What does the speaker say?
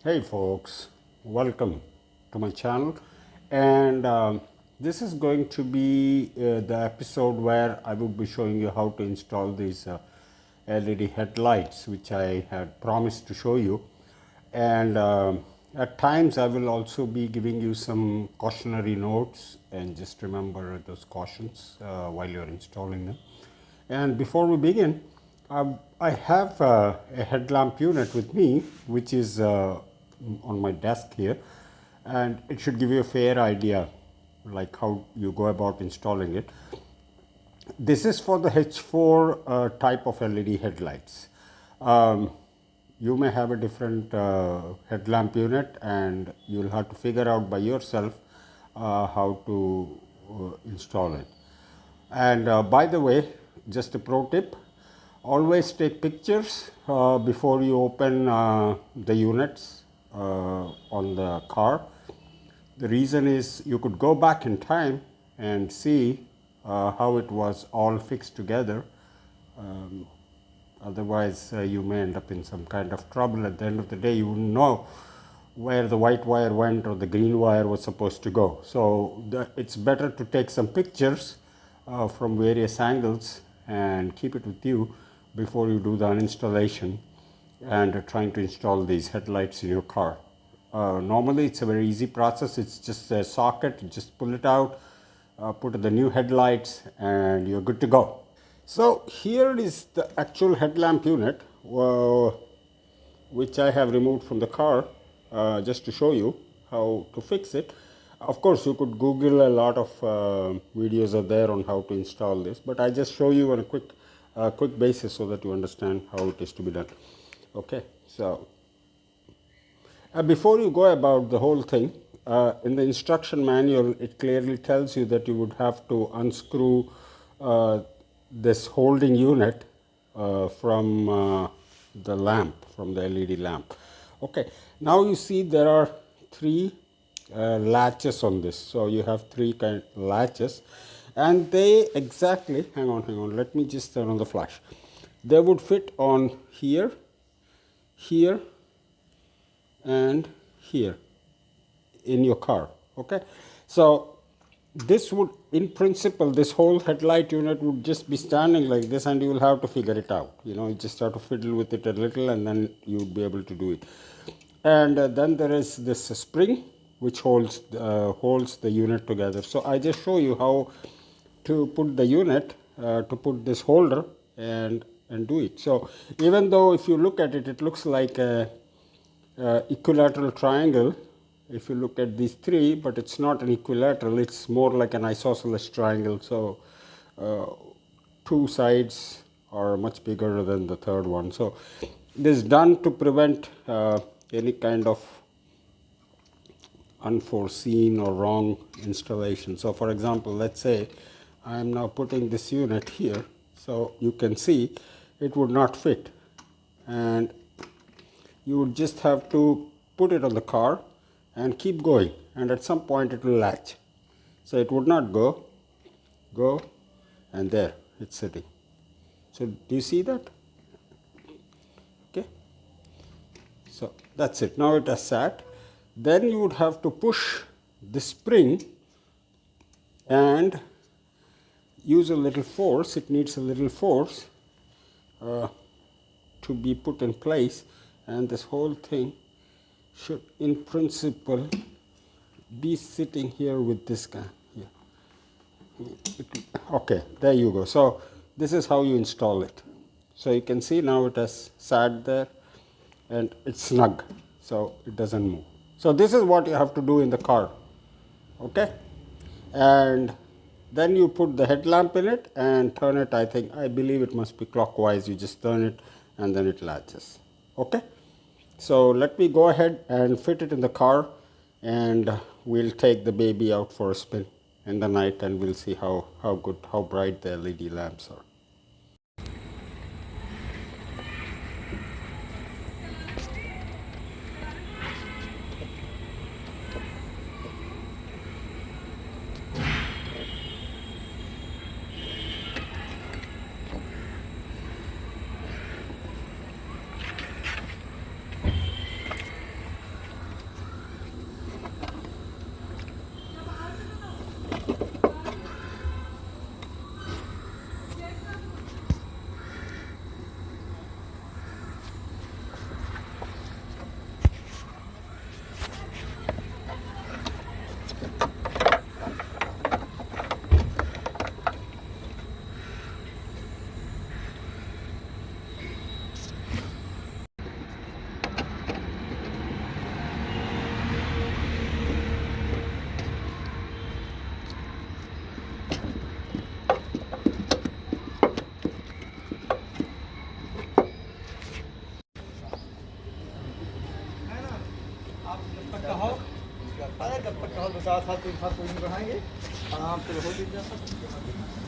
Hey folks, welcome to my channel, and this is going to be the episode where I will be showing you how to install these LED headlights which I had promised to show you. And at times I will also be giving you some cautionary notes, and just remember those cautions while you're installing them. And before we begin, I have a headlamp unit with me, which is on my desk here, and it should give you a fair idea like how you go about installing it. This is for the H4 type of LED headlights. You may have a different headlamp unit, and you'll have to figure out by yourself how to install it. And by the way, just a pro tip, always take pictures before you open the units on the car. The reason is you could go back in time and see how it was all fixed together. Otherwise, you may end up in some kind of trouble. At the end of the day, you wouldn't know where the white wire went or the green wire was supposed to go. So it's better to take some pictures from various angles and keep it with you before you do the installation and trying to install these headlights in your car. Normally it's a very easy process. It's just a socket, you just pull it out, put the new headlights, and you're good to go. So here is the actual headlamp unit which I have removed from the car just to show you how to fix it. Of course, you could Google a lot of videos are there on how to install this, but I just show you on a quick basis so that you understand how it is to be done. Okay, so before you go about the whole thing, in the instruction manual, it clearly tells you that you would have to unscrew this holding unit from the lamp, from the LED lamp. Okay, now you see there are three latches on this. So you have three kind of latches, and they exactly, hang on, let me just turn on the flash. They would fit on here, here, and here in your car. Okay, so this would, in principle, this whole headlight unit would just be standing like this, and you will have to figure it out. You just have to fiddle with it a little, and then you would be able to do it. And then there is this spring which holds the unit together. So I just show you how to put the unit, to put this holder and do it. So even though if you look at it, it looks like a equilateral triangle if you look at these three, but it's not an equilateral, it's more like an isosceles triangle. So two sides are much bigger than the third one. So this is done to prevent any kind of unforeseen or wrong installation. So for example, let's say I am now putting this unit here, so you can see it would not fit, and you would just have to put it on the car and keep going, and at some point it will latch. So it would not go, and there it's sitting. So do you see that? Okay, so that's it. Now it has sat. Then you would have to push the spring and use a little force. It needs a little force to be put in place, and this whole thing should in principle be sitting here with this guy here. Okay, there you go. So this is how you install it. So you can see now it has sat there and it's snug, so it doesn't move. So this is what you have to do in the car. Okay, and then you put the headlamp in it and turn it. I believe it must be clockwise. You just turn it and then it latches. Okay, so let me go ahead and fit it in the car, and we'll take the baby out for a spin in the night, and we'll see how bright the LED lamps are. आप जब तक कहो अरे जब तक कहो 2 4 साल 3 साल कोई नहीं बढ़ाएंगे आराम से रहो दिन